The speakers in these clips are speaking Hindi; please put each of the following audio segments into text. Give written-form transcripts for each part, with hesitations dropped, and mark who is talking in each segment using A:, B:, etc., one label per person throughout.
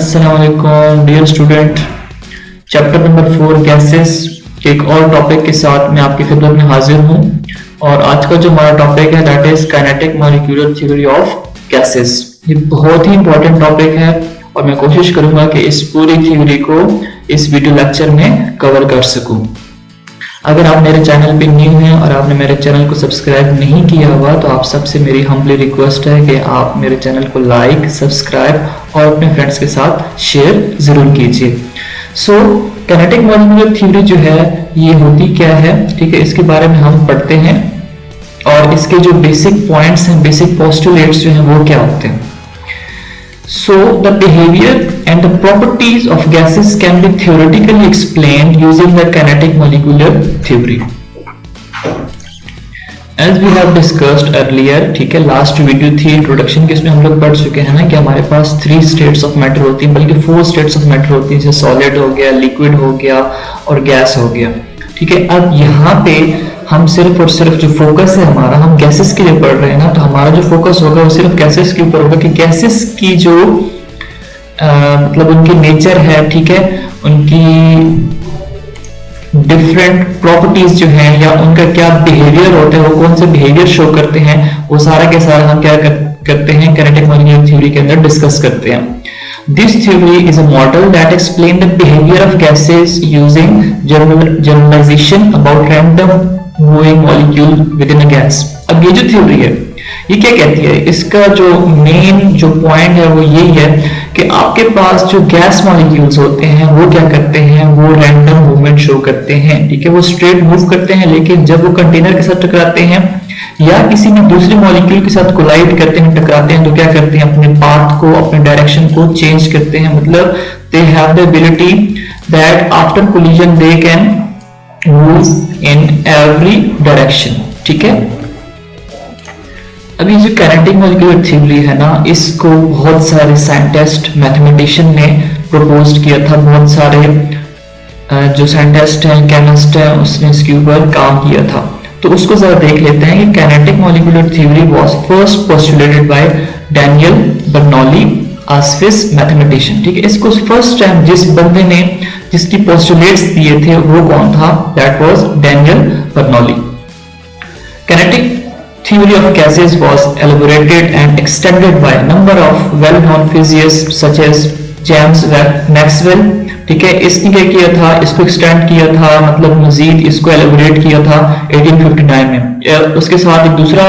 A: अस्सलाम वालेकुम dear student. Chapter number 4 gases के एक और टॉपिक के साथ मैं आपकी खिदमत में हाजिर हूं और आज का जो हमारा टॉपिक है that is kinetic molecular theory of gases. ये बहुत ही इंपॉर्टेंट टॉपिक है और मैं कोशिश करूंगा कि इस पूरी थ्योरी को इस वीडियो लेक्चर में कवर कर सकूं। अगर आप मेरे चैनल पे न्यू हैं और आपने मेरे चैनल को सब्सक्राइब नहीं किया हुआ तो आप सबसे मेरी हम्बली रिक्वेस्ट है कि आप मेरे चैनल को लाइक, सब्सक्राइब और अपने फ्रेंड्स के साथ शेयर जरूर कीजिए। सो काइनेटिक मॉलिक्यूलर थ्योरी जो है ये होती क्या है, ठीक है, इसके बारे में हम पढ़ते हैं और इसके जो बेसिक पॉइंट्स हैं, बेसिक पोस्टुलेट्स जो हैं वो क्या होते हैं। So the behavior and the properties of gases can be theoretically explained using the kinetic molecular theory. As we have discussed earlier, ठीक है, लास्ट वीडियो थी इंट्रोडक्शन की, इसमें हम लोग पढ़ चुके हैं ना कि हमारे पास 3 स्टेट्स ऑफ मैटर होती हैं, बल्कि 4 स्टेट्स ऑफ मैटर होती हैं, जैसे सॉलिड हो गया, लिक्विड हो गया और गैस हो गया। ठीक है, अब यहाँ पे हम सिर्फ और सिर्फ जो फोकस है हमारा, हम गैसेस के लिए पढ़ रहे हैं ना, तो हमारा जो फोकस होगा वो सिर्फ गैसेस के ऊपर होगा कि गैसेस की जो मतलब उनकी नेचर है, ठीक है, उनकी डिफरेंट प्रॉपर्टीज जो हैं या उनका क्या बिहेवियर होता है, वो कौन से बिहेवियर शो करते हैं, वो सारा के सारा हम क्या करते हैं काइनेटिक मॉलिक्यूलर थ्योरी के अंदर डिस्कस करते हैं। This theory is a model that explains the behavior of gases using generalization about random moving molecule within a gas। अब ये जो थ्योरी है ये क्या कहती है, इसका जो मेन जो पॉइंट है वो यही है कि आपके पास जो गैस मॉलिक्यूल्स होते हैं वो क्या करते हैं, वो रैंडम मूवमेंट शो करते हैं। ठीक है, वो स्ट्रेट मूव करते हैं, लेकिन जब वो कंटेनर के साथ टकराते हैं या किसी भी दूसरे मॉलिक्यूल के साथ कोलाइड करते हैं, टकराते हैं, तो क्या करते हैं, अपने पाथ को, अपने डायरेक्शन को चेंज करते हैं। मतलब they have the ability that after collision they can move in every direction. ठीक है, अभी जो काइनेटिक मॉलिक्यूलर थ्योरी है ना, इसको बहुत सारे साइंटिस्ट, मैथमेटिशियन ने प्रपोज किया था। बहुत सारे जो साइंटिस्ट हैं, केमिस्ट हैं, उसने इसके ऊपर काम किया था। तो उसको जरा देख लेते हैं कि kinetic molecular theory was first postulated bye Daniel Bernoulli, a Swiss mathematician. ठीक है, इसको फर्स्ट टाइम जिस बंदे ने जिसकी पोस्टुलेट्स दिए थे वो कौन था, that was Daniel Bernoulli. Kinetic theory of gases was elaborated and extended by a number of well-known physicists such as James Maxwell। ठीक है, इसने क्या किया था, इसको एक्सटेंड किया था, मतलब मजीद इसको एलेबोरेट किया था 1859 में। उसके साथ एक दूसरा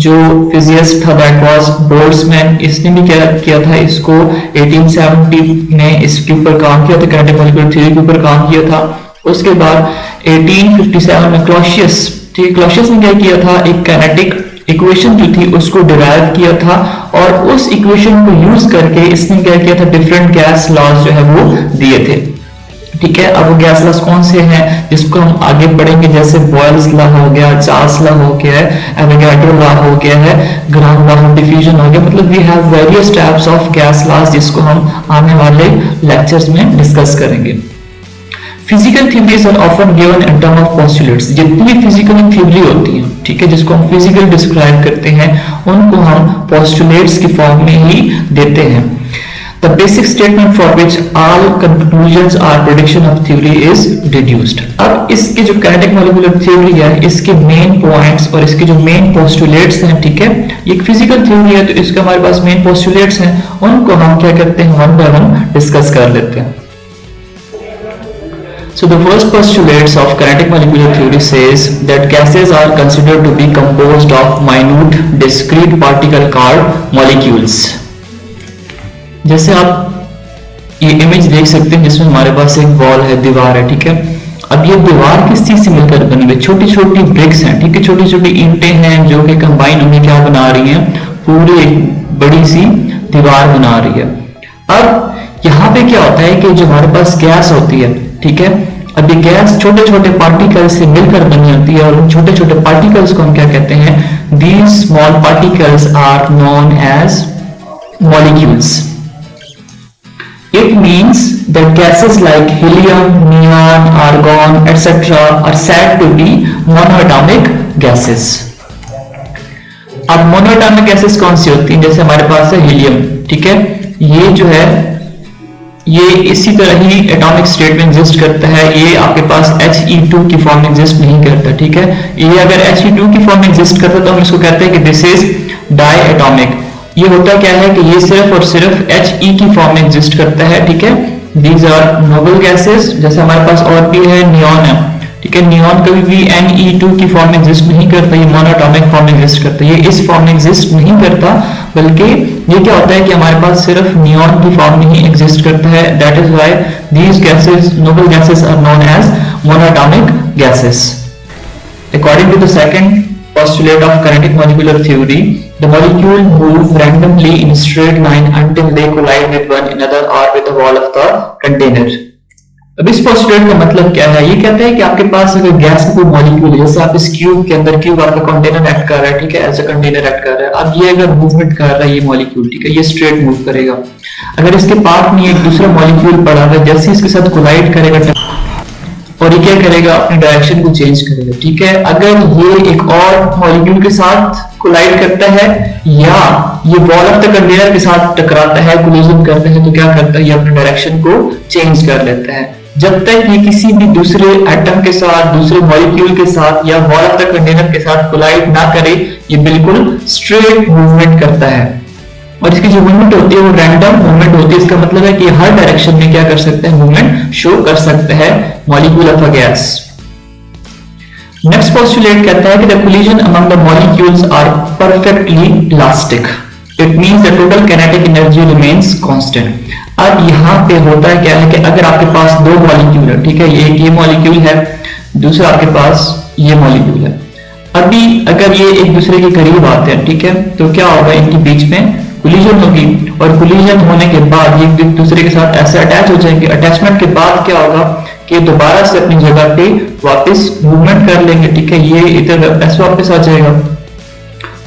A: जो फिजिसिस्ट था दैट वाज बोल्ट्जमैन, इसने भी क्या किया था, इसको 1870 में इसके ऊपर काम किया था, काइनेटिक मॉलिक्यूलर थ्योरी के ऊपर काम किया था। उसके बाद 1857 में क्लॉसियस, ठीक है, क्लॉसियस ने क्या किया था, एक काइनेटिक इक्वेशन जो थी उसको डिराइव किया था और उस इक्वेशन को यूज करके इसने क्या किया था, डिफरेंट गैस लॉज जो है वो दिए थे। ठीक है, अब वो गैस लॉज कौन से हैं जिसको हम आगे पढ़ेंगे, जैसे बॉयल्स लॉ हो गया, चार्ल्स लॉ हो गया है, एवोगाड्रो लॉ हो गया है, ग्राम लॉ ऑफ डिफ्यूजन हो गया। मतलब we have various types of gas laws जिसको हम आने वाले लेक्चर्स में डिस्कस करेंगे। Physical theories are often given in term of postulates. जितनी फिजिकल थ्योरी होती है, ठीक है, जिसको हम फिजिकल डिस्क्राइब करते हैं, उनको हम पोस्टुलेट्स की फॉर्म में ही देते हैं। The basic statement for which all conclusions or prediction of theory is deduced. अब इसके जो काइनेटिक मॉलिक्यूलर थ्योरी है, इसके मेन पॉइंट्स और इसके जो मेन पोस्टुलेट्स हैं, ठीक है, ये एक फिजिकल थ्योरी है तो इसके हमारे पास मेन पोस्टुलेट्स हैं, उनको हम क्या करते हैं, वन बाय वन डिस्कस कर लेते हैं। So the first postulates of kinetic molecular theory says that gases are considered to be composed of minute discrete particle called molecules। जैसे आप ये इमेज देख सकते हैं जिसमें हमारे पास एक वॉल है, दीवार है, ठीक है। अब ये दीवार किस चीज से मिलकर बनी हुई, छोटी छोटी ब्रिक्स हैं, ठीक है, छोटी छोटी ईंटें हैं जो कि कंबाइन होकर क्या बना रही हैं, पूरी एक बड़ी सी दीवार बना रही है। अब यहाँ पे क्या होता है कि जो हमारे पास गैस होती है, ठीक है, अब ये गैस छोटे छोटे पार्टिकल्स से मिलकर बनी होती है और उन छोटे छोटे पार्टिकल्स को हम क्या कहते हैं, these small particles are known as molecules. It means that gases like helium, neon, argon etcetera are said to be monoatomic gases. अब मोनोएटॉमिक गैसेस कौन सी होती हैं, जैसे हमारे पास है हीलियम, ठीक है, ये जो है ये इसी तरह ही एटॉमिक स्टेट में एग्जिस्ट करता है, ये आपके पास He2 की फॉर्म में एग्जिस्ट नहीं करता, ठीक है। ये अगर He2 की फॉर्म में एग्जिस्ट करता तो हम इसको कहते हैं कि दिस इज डाई एटॉमिक। ये होता क्या है कि ये सिर्फ और सिर्फ He की फॉर्म में एग्जिस्ट करता है, ठीक है। दीज आर नोबल गैसेस, जैसे हमारे पास और भी है नियॉन है, ठीक है। नियॉन कभी भी Ne2 की फॉर्म में एग्जिस्ट नहीं करता, ये मोनोएटॉमिक फॉर्म में एग्जिस्ट करता है। ये इस फॉर्म में एग्जिस्ट नहीं करता, बल्कि ये क्या होता है कि हमारे पास सिर्फ नियॉन की फॉर्म में ही एग्जिस्ट करता है। That is why these gases, noble gases, are known as monoatomic gases. According to the second postulate of kinetic molecular theory, the molecule move randomly in straight line until they collide with one another or with the wall of the container. अब इस पोस्टुलेट का मतलब क्या है? ये कहता है कि आपके पास अगर गैस का कोई मॉलिक्यूल है, जैसे आप इस क्यूब के अंदर, क्यूब आपका कंटेनर एक्ट कर रहा है, ठीक है, एज अ कंटेनर एक्ट कर रहा है। अब ये अगर मूवमेंट कर रहा है ये मॉलिक्यूल, ठीक है, ये स्ट्रेट मूव करेगा। अगर इसके पास में एक दूसरा मॉलिक्यूल पड़ा हुआ है, जैसे इसके साथ कोलाइड करेगा और ये क्या करेगा, अपने डायरेक्शन को चेंज करेगा, ठीक है। अगर ये एक और मॉलिक्यूल के साथ कोलाइड करता है या ये वॉल ऑफ द कंटेनर के साथ टकराता है, कोलिजन करता है, तो क्या करता है, ये अपने डायरेक्शन को चेंज कर लेता है। जब तक ये किसी भी दूसरे एटम के साथ, दूसरे मॉलिक्यूल के साथ या वॉल ऑफ द कंटेनर के साथ कोलाइड ना करे, ये बिल्कुल स्ट्रेट मूवमेंट करता है। और इसकी जो मूवमेंट होती है वो रैंडम मूवमेंट होती है। इसका मतलब है कि हर डायरेक्शन में क्या कर सकते हैं, मूवमेंट शो कर सकते हैं molecule of a gas. Next postulate कहता है कि the collision among the molecules are perfectly elastic, it means the total kinetic energy remains constant. अब यहाँ पे होता है क्या है कि अगर आपके पास दो मॉलिक्यूल है, ठीक है, ये मॉलिक्यूल है, दूसरा आपके पास ये मॉलिक्यूल है। अभी अगर ये एक दूसरे के करीब आते हैं, ठीक है, तो क्या होगा, इनके बीच में कोलिजन होगी और कोलिजन होने के बाद ये एक दूसरे के साथ ऐसे अटैच हो जाएंगे। अटैचमेंट के बाद क्या होगा कि दोबारा से अपनी जगह पे वापस मूवमेंट कर लेंगे, ठीक है, ये इधर ऐसे वापस आ जाएगा।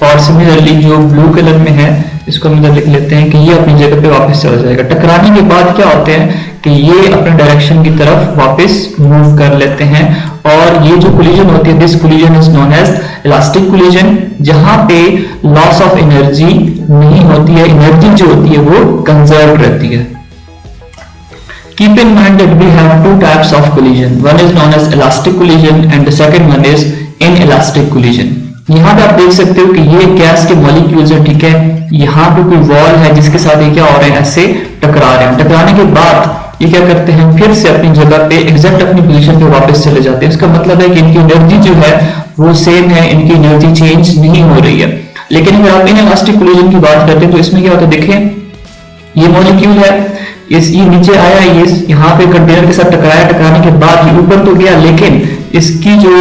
A: और सिमिलरली जो ब्लू कलर में है इसको हम इधर लिख लेते हैं कि ये अपनी जगह पे वापस चला जाएगा। टकराने के बाद क्या होते हैं कि ये अपने डायरेक्शन की तरफ वापस मूव कर लेते हैं। और ये जो कोलिजन होती है, this collision is known as elastic collision, जहां पे लॉस ऑफ एनर्जी नहीं होती है, एनर्जी जो होती है वो कंजर्व रहती है। Keep in mind that we have two types of collision. One is known as elastic collision and the second one is inelastic collision. यहाँ पे आप देख सकते हो कि ये गैस के मॉलिक्यूल्स है, ठीक है, यहाँ पे कोई वॉल है जिसके साथ ये क्या हो रहे हैं, ऐसे टकरा रहे हैं। टकराने के बाद ये क्या करते हैं, फिर से अपनी जगह पे एग्जैक्ट अपनी पोजीशन पे वापस चले जाते हैं। इसका मतलब है कि इनकी एनर्जी जो है वो सेम है, इनकी एनर्जी चेंज नहीं हो रही है। लेकिन अगर आप इनइलास्टिक कोलिजन की बात करते हैं तो इसमें क्या होता है, देखें ये मॉलिक्यूल है, ये नीचे आया, ये यहाँ पे कंटेनर के साथ टकराया, टकराने के बाद ये ऊपर तो गया, लेकिन इसकी जो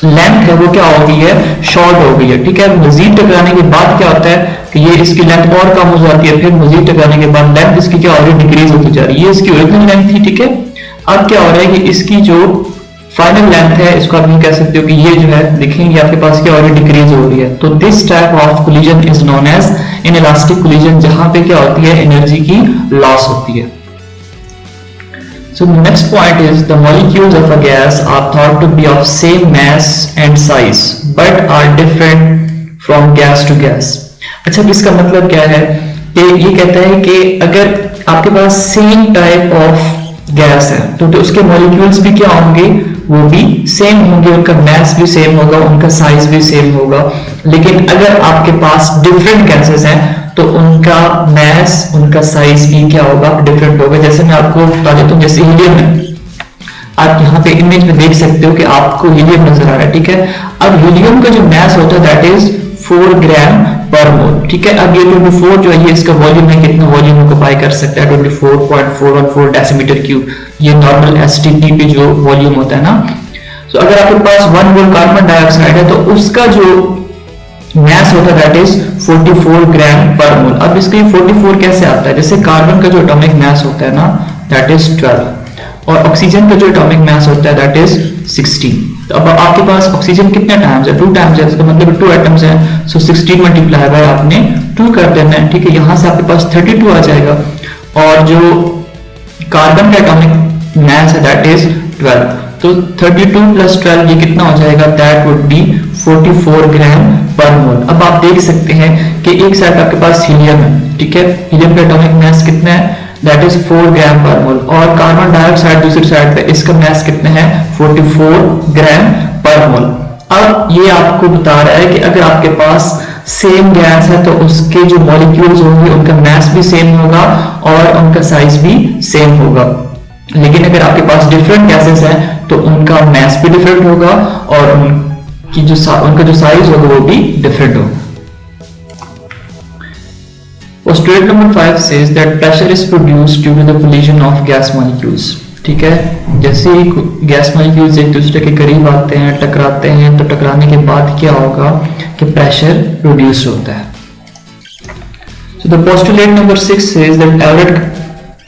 A: लेंथ है वो क्या हो गई है, शॉर्ट हो गई है, ठीक है। मजीद टकराने के बाद क्या होता है कि ये इसकी लेंथ और कम हो जाती है, फिर मजीद टकराने के बाद लेंथ इसकी क्या हो रही है, डिक्रीज होती जा रही है। ये इसकी ओरिजिनल लेंथ थी, ठीक है। अब क्या हो रहा है कि इसकी जो फाइनल लेंथ है, इसको आप ये कह सकते हो कि ये जो है देखेंगे आपके पास क्या हो रही है, डिक्रीज हो रही है। तो this type of collision is known as inelastic collision, जहां पे क्या होती है, एनर्जी की लॉस होती है। So the next point is the molecules of a gas are thought to be of same mass and size but are different from gas to gas. अच्छा, इसका मतलब क्या है कि ये कहता है कि अगर आपके पास सेम टाइप ऑफ गैस है तो उसके मॉलिक्यूल्स भी क्या होंगे, वो भी सेम होंगे, उनका मास भी सेम होगा, उनका साइज भी सेम होगा। लेकिन अगर आपके पास डिफरेंट गैसेस हैं तो उनका मास, उनका साइज भी क्या होगा, डिफरेंट होगा। जैसे मैं आपको बता देता हूँ, जैसे हीलियम है, आप यहाँ पे इमेज में देख सकते हो कि आपको हीलियम नजर आ रहा है, ठीक है। अब हीलियम का जो मास होता है दैट इज 4 ग्राम पर मोल, ठीक है। अब ये 24 जो है, ये इसका वॉल्यूम है, कितना वॉल्यूम ऑक्यूपाई कर सकता है, 24.414 डेसीमीटर क्यूब, ये नॉर्मल एसटीपी पे जो वॉल्यूम होता है ना। तो अगर आपके पास 1 मोल कार्बन डाइऑक्साइड है तो उसका जो मास होता है दैट इज 44 ग्राम पर मोल। अब इसका 44 कैसे आता है, जैसे कार्बन का जो एटॉमिक मास होता है ना दैट इज 12 और ऑक्सीजन का जो एटॉमिक मास होता है दैट इज 16। तो अब आपके पास ऑक्सीजन कितने टाइम्स है, 2 टाइम्स है, इसका मतलब 2 एटम्स हैं, सो 16 मल्टीप्लाई बाय आपने 2 कर देना है, ठीक है। यहां से आपके पास 32 आ जाएगा और जो कार्बन का एटॉमिक मास है दैट इज 12, तो 32 प्लस 12 ये कितना हो जाएगा, दैट वुड बी 44 ग्राम पर मोल। अब आप देख सकते हैं कि एक साइड आपके पास हीलियम है, ठीक है, हीलियम का एटॉमिक मास कितना है दैट इज 4 ग्राम पर मोल, और कार्बन डाइऑक्साइड दूसरी साइड पे इसका मास कितना है 44 ग्राम पर मोल। अब ये आपको बता रहा है कि अगर आपके पास सेम गैस है तो उसके जो मॉलिक्यूल्स होंगे उनका मास भी सेम होगा और उनका साइज भी सेम होगा, लेकिन अगर आपके पास डिफरेंट गैसेस हैं तो उनका मास भी डिफरेंट होगा और उनका जो साइज होगा वो भी डिफरेंट होगा। Postulate number 5 says that pressure is produced due to the collision of gas molecules। ठीक है, जैसे ही गैस मॉलिक्यूल्स एक दूसरे के करीब आते हैं, टकराते हैं, तो टकराने के बाद क्या होगा कि प्रेशर प्रोड्यूस होता है। So the postulate number 6 says that average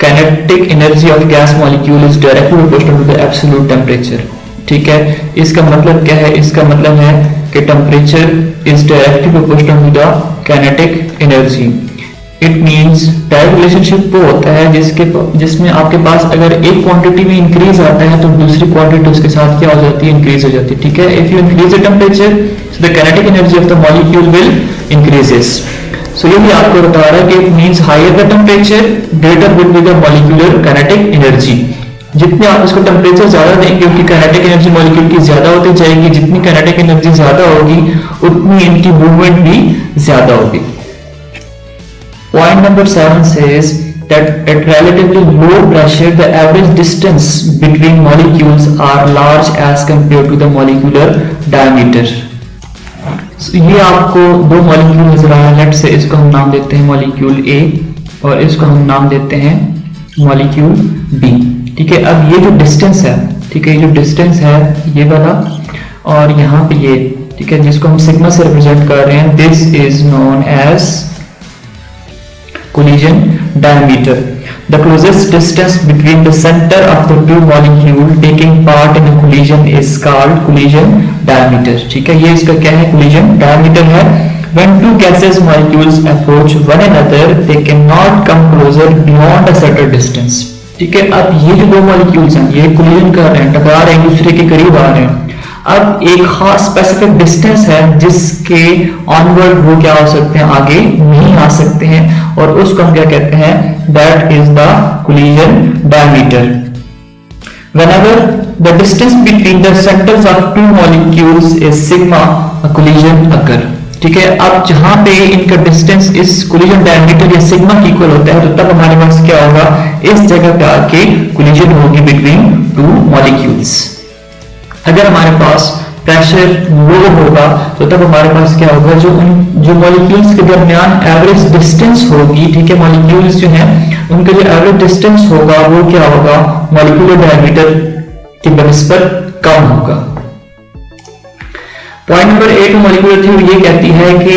A: kinetic energy of gas molecule is directly proportional to the absolute temperature। ठीक है, इसका मतलब क्या है? इसका मतलब है कि temperature is directly proportional to the kinetic energy. It means direct relationship वो होता है जिसमें आपके पास अगर एक क्वांटिटी में इंक्रीज आता है तो दूसरी क्वांटिटी उसके साथ क्या हो जाती है? इंक्रीज हो जाती है। ठीक है, if you increase the temperature so the kinetic energy of the molecule will increases. So ये भी आपको बता रहा है कि it means higher the temperature greater will be the molecular kinetic energy. जितने आप इसको टेम्परेचर ज्यादा देंगे उनकी काइनेटिक एनर्जी मॉलिक्यूल की ज्यादा होती जाएगी, जितनी काइनेटिक एनर्जी ज्यादा होगी उतनी इनकी मूवमेंट भी ज्यादा होगी। Point number 7 says that at relatively low pressure the average distance between molecules are large as compared to the molecular diameter। ये आपको दो मॉलिक्यूल नजर आया, लेट से इसको हम नाम देते हैं मॉलिक्यूल A और इसको हम नाम देते हैं मॉलिक्यूल B। ठीक है, अब ये जो डिस्टेंस है, ठीक है, ये जो डिस्टेंस है ये वाला और यहाँ पे ये, ठीक है, जिसको हम सिग्मा से रिप्रेजेंट कर रहे हैं, this is known as collision diameter। The closest distance between the center of the two molecules taking part in a collision is called collision diameter। ठीक है, ये इसका क्या है? collision diameter है। When two gaseous molecules approach one another, they cannot come closer beyond a certain distance। ठीक है, अब ये जो दो मॉलिक्यूल्स हैं ये collision कर रहे हैं, टकरा रहे हैं, एक दूसरे के करीब आ रहे हैं। अब एक खास स्पेसिफिक डिस्टेंस है जिसके ऑनवर्ड वो क्या हो सकते हैं? आगे नहीं आ सकते हैं और उसको हम क्या कहते हैं? That is the collision diameter। Whenever the distance between the centers of two molecules is sigma, a collision occur। ठीक है, अब जहां पे इनका डिस्टेंस इस collision diameter या सिग्मा की इक्वल होता है तो तब हमारे पास क्या होगा? इस जगह पे आके collision होगी बिटवीन टू मॉलिक्यूल्स। अगर हमारे पास प्रेशर लो होगा तो तब हमारे पास क्या होगा? जो मॉलिक्यूल्स के दरमियान एवरेज डिस्टेंस होगी, ठीक है, मॉलिक्यूल्स जो हैं उनका जो एवरेज डिस्टेंस होगा वो क्या होगा? मॉलिक्यूलर डायमीटर की बनिस्बत कम होगा। पॉइंट नंबर 8 मॉलिक्यूलर थ्योरी ये कहती है कि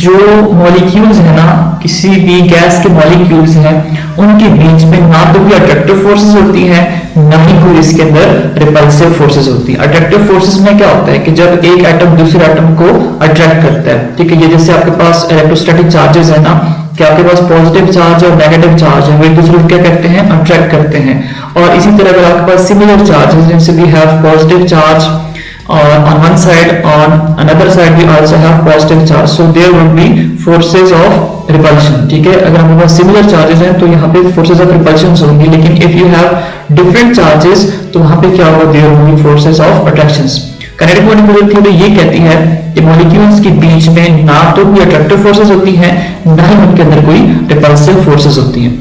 A: जो मॉलिक्यूल्स है ना, किसी भी गैस के मॉलिक्यूल्स हैं उनके बीच में ना तो कोई अट्रैक्टिव फोर्सेस होती हैं ना ही कोई इसके अंदर रिपल्सिव फोर्सेस होती हैं। अट्रैक्टिव फोर्सेस में क्या होता है कि जब एक एटम दूसरे एटम को अट्रैक्ट करता है, ठीक है, ये जैसे आपके पास इलेक्ट्रोस्टैटिक चार्जेस है ना, कि आपके पास पॉजिटिव चार्ज और नेगेटिव चार्ज है, वो एक दूसरे को क्या करते हैं? अट्रैक्ट करते हैं। और इसी तरह अगर आपके पास सिमिलर चार्जेस जैसे we have positive charge on one side, on another side we also have positive charge, so there would be forces of repulsion। ठीक है, अगर हमारे पास similar charges हैं तो यहाँ पे forces of repulsion होंगी, लेकिन if you have different charges तो वहाँ पे क्या होगा? there will be forces of attractions। kinetic molecular theory ये कहती है कि मॉलिक्यूल्स के बीच में ना तो कोई अट्रैक्टिव फोर्सेस होती हैं ना ही उनके अंदर कोई रिपल्सिव फोर्सेस होती हैं।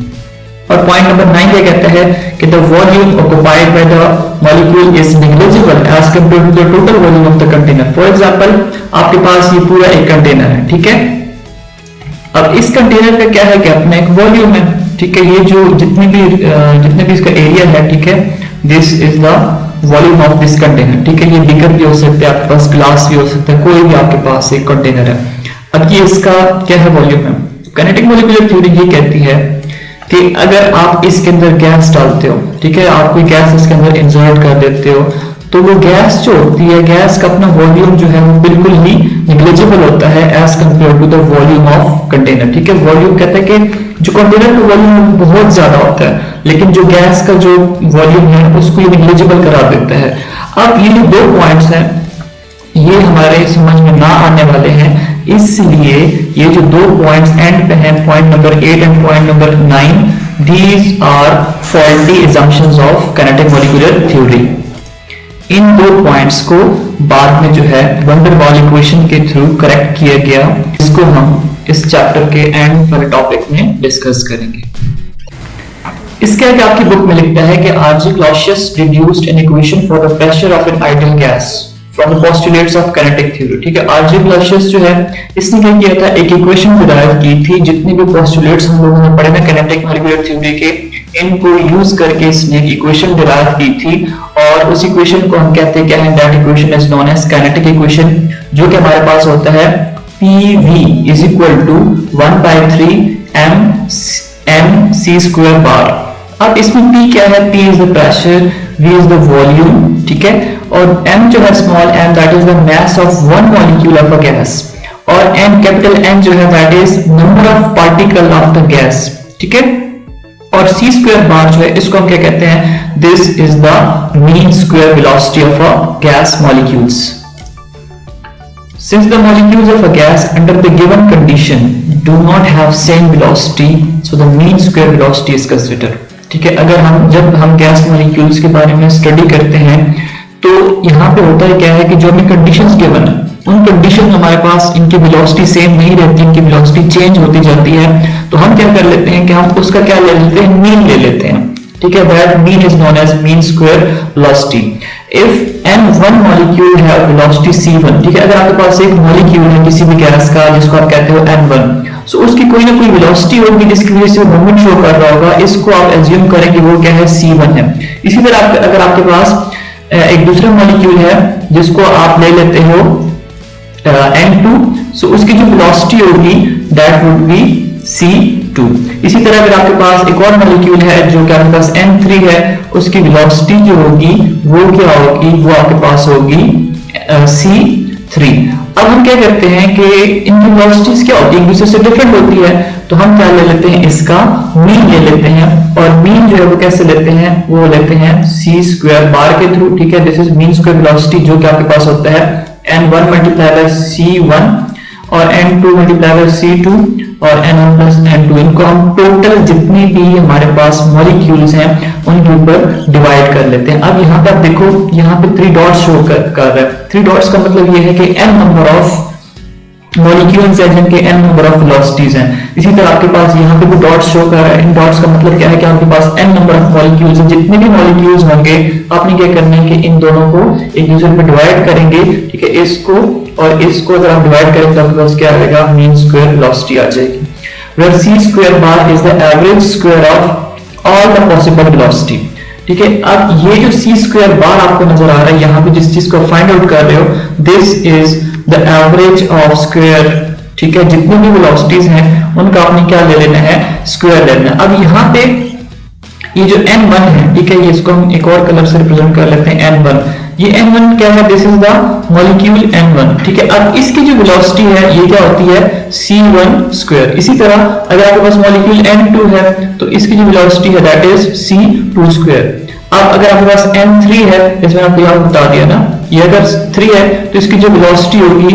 A: और पॉइंट नंबर 9 क्या कहता है कि the volume occupied by the molecule is negligible as compared to the total volume of the container. For example आपके पास ये पूरा एक कंटेनर है, ठीक है, अब इस कंटेनर का क्या है कि अपना एक वॉल्यूम है, ठीक है, ये जो जितने भी इसका एरिया है, ठीक है, this is the volume of this container. ठीक है, ये बीकर भी हो सकता है, आपके पास ग्लास भी हो सकता है, कोई भी आपके पास एक कंटेनर है। अब ये इसका क्या है? वॉल्यूम है। काइनेटिक मॉलिक्यूलर थ्योरी ये कहती है कि अगर आप इसके अंदर गैस डालते हो, ठीक है, आप कोई गैस इसके अंदर इंसर्ट कर देते हो तो वो गैस जो होती है, गैस का अपना वॉल्यूम जो है वो बिल्कुल ही नेग्लिजिबल होता है as compare to the volume of container. ठीक है, वॉल्यूम कहता है कि जो कंटेनर का वॉल्यूम बहुत ज्यादा होता है, लेकिन जो गैस का जो वॉल्यूम है उसको ये नेग्लिजिबल करा देता है। अब ये जो दो पॉइंट्स हैं ये हमारे समझ में ना आने वाले हैं, इसलिए ये जो दो पॉइंट्स एंड पे हैं, point number 8 and point number 9, these are faulty assumptions of kinetic molecular theory. इन दो पॉइंट्स को बाद में जो है वैन डर वाल इक्वेशन के थ्रू करेक्ट किया गया, इसको हम इस चैप्टर के एंड वाले टॉपिक में डिस्कस करेंगे। इसके आगे आपकी बुक में लिखता है कि RJ Clausius deduced an equation for the pressure of an ideal gas from the postulates of kinetic theory. ठीक है, आरजे क्लॉसियस जो है इसने क्या किया था, एक इक्वेशन डिराइव की थी, जितने भी पोस्टुलेट्स हम लोगों ने पढ़े ना काइनेटिक मॉलिक्यूलर थ्योरी के, इनको यूज करके इसने एक इक्वेशन डिराइव की थी, और उस इक्वेशन को हम कहते हैं क्या है, that equation is known as kinetic equation, जो कि हमारे पास होता है PV is equal to 1/3 mc² बार। अब इसमें P क्या है, P is the pressure, V is the volume, ठीक है, और M जो है small m that is the mass of one molecule of a gas, और N कैपिटल N जो है that is number of particle of the gas, ठीक है, और c² बार जो है इसको हम क्या कहते हैं, this is the mean square velocity of a gas molecules. Since the molecules of a gas under the given condition do not have same velocity, so the mean square velocity is considered. ठीक है, अगर जब हम गैस मॉलिक्यूल्स के बारे में स्टडी करते हैं तो यहाँ पे होता है क्या है कि जो हमें कंडीशंस गिवन है, उन कंडीशन हमारे पास इनकी वेलोसिटी सेम नहीं रहती, इनकी वेलोसिटी चेंज होती जाती है, तो हम क्या कर लेते हैं कि हम उसका क्या ले लेते हैं, मीन ले लेते हैं। ठीक है, that mean is known as mean square velocity. If n1 molecule है वेलोसिटी c1, ठीक है, अगर आपके पास एक मॉलिक्यूल है किसी भी गैस का जिसको आप कहते हो n1, सो उसकी कोई ना कोई वेलोसिटी होगी जिसकी वजह से मूवमेंट शो कर रहा होगा, इसको आप एज्यूम करें कि वो क्या है, c1 है। इसी तरह अगर आपके पास एक दूसरा मॉलिक्यूल है जिसको आप ले लेते हो n2, सो उसकी जो वेलोसिटी होगी दैट वुड बी c2। इसी तरह अगर आपके पास एक और मॉलिक्यूल है जो कि आपके पास n3 है, उसकी वेलोसिटी जो होगी वो क्या होगी, वो आपके पास होगी c3। अब हम क्या करते हैं कि इनकी वेलोसिटीज क्या होती है, एक दूसरे से डिफरेंट होती है, तो हम क्या ले लेते हैं, इसका मीन ले लेते हैं, और मीन जो है वो कैसे लेते हैं, वो लेते हैं c² बार के थ्रू। ठीक है, this is mean square velocity जो कि आपके पास होता है n1 मल्टीप्लाई बाय c1 और n2 मल्टीप्लाई बाय c2 और n1 प्लस n2, इनको हम टोटल जितनी भी हमारे पास मॉलिक्यूल्स हैं उनके ऊपर डिवाइड कर लेते हैं। अब यहाँ पे आप देखो, यहाँ पे 3 डॉट्स शो कर रहा है। 3 डॉट्स का मतलब ये है कि n नंबर ऑफ मॉलिक्यूल्स हैं जिनके n नंबर ऑफ वेलोसिटीज हैं। इसी तरह आपके पास यहाँ पे भी डॉट्स शो कर रहा है। इन डॉट्स का मतलब क्या है कि आपके पास n नंबर ऑफ मॉलिक्यूल्स हैं, जितने भी मॉलिक्यूल्स होंगे आपने क्या करना है कि इन दोनों को एक दूसरे पे डिवाइड करेंगे। ठीक है, इसको और इसको अगर आप डिवाइड करें तो आपके पास क्या आएगा, मीन स्क्वायर वेलोसिटी आ जाएगी, where c² bar is the average square of all the possible velocity. ठीक है, अब ये जो c² बार आपको नजर आ रहा है, यहाँ पे जिस चीज को फाइंड आउट कर रहे हो, this is the average of square. ठीक है, जितनी भी वेलोसिटीज हैं उनका आपने क्या ले लेना है, स्क्वायर लेना है। अब यहाँ पे ये जो n1 है, ठीक है, ये इसको हम एक और कलर से रिप्रेजेंट कर लेते हैं n1। ये n1 क्या है, this is the molecule n1। ठीक है, अब इसकी जो वेलोसिटी है ये क्या होती है, c1²। इसी तरह अगर आपके पास मॉलिक्यूल n2 है तो इसकी जो वेलोसिटी है दैट इज c2²। अब अगर आपके पास n3 है, इसमें आपको यहाँ बता दिया ना, ये अगर 3 है तो इसकी जो वेलोसिटी होगी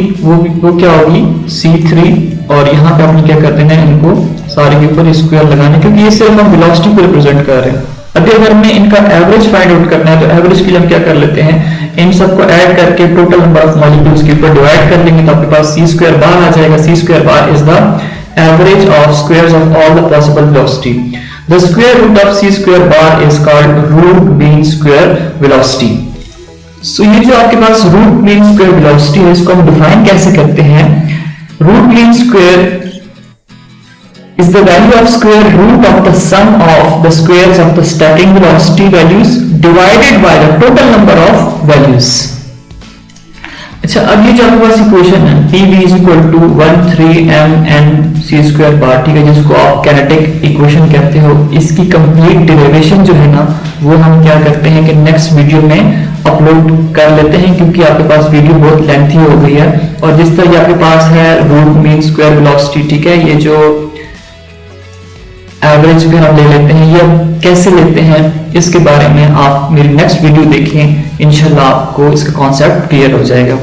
A: वो क्या होगी, c3। और यहाँ पे आपने क्या कर देना है, इनको सारे के ऊपर स्क्वायर लगाना, क्योंकि ये सिर्फ हम वेलोसिटी को रिप्रेजेंट कर रहे हैं। अभी अगर हमें इनका एवरेज फाइंड आउट करना है तो एवरेज के लिए हम क्या कर लेते हैं, इन सबको ऐड करके टोटल नंबर ऑफ मॉलिक्यूल्स के ऊपर डिवाइड कर लेंगे तो आपके पास c² बार आ जाएगा। c² bar is the average of squares of all the possible velocity. The square root of c² bar is called root mean square velocity. So ये जो आपके पास रूट मीन स्क्वायर वेलोसिटी है, इसको हम डिफाइन कैसे करते हैं, root mean square is the value of square root of the sum of the squares of the starting velocity values divided by the total number of values। अच्छा, अब ये जो आपके पास इक्वेशन है PV is equal to 13 mc² बार, ठीक है, जिसको आप काइनेटिक इक्वेशन कहते हो, इसकी कंप्लीट डेरिवेशन जो है ना वो हम क्या करते हैं कि नेक्स्ट वीडियो में अपलोड कर लेते हैं, क्योंकि आपके पास वीडियो बहुत लेंथी हो गई है। और जिस तरह आपके पास है रूट मीन स्क्वायर वेलोसिटी, ठीक है, ये जो एवरेज भी हम ले लेते हैं, ये कैसे लेते हैं इसके बारे में आप मेरी नेक्स्ट वीडियो देखें, इंशाल्लाह आपको इसका कॉन्सेप्ट क्लियर हो जाएगा।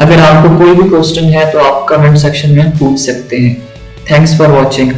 A: अगर आपको कोई भी क्वेश्चन है तो आप कमेंट सेक्शन में पूछ सकते हैं। Thanks for watching.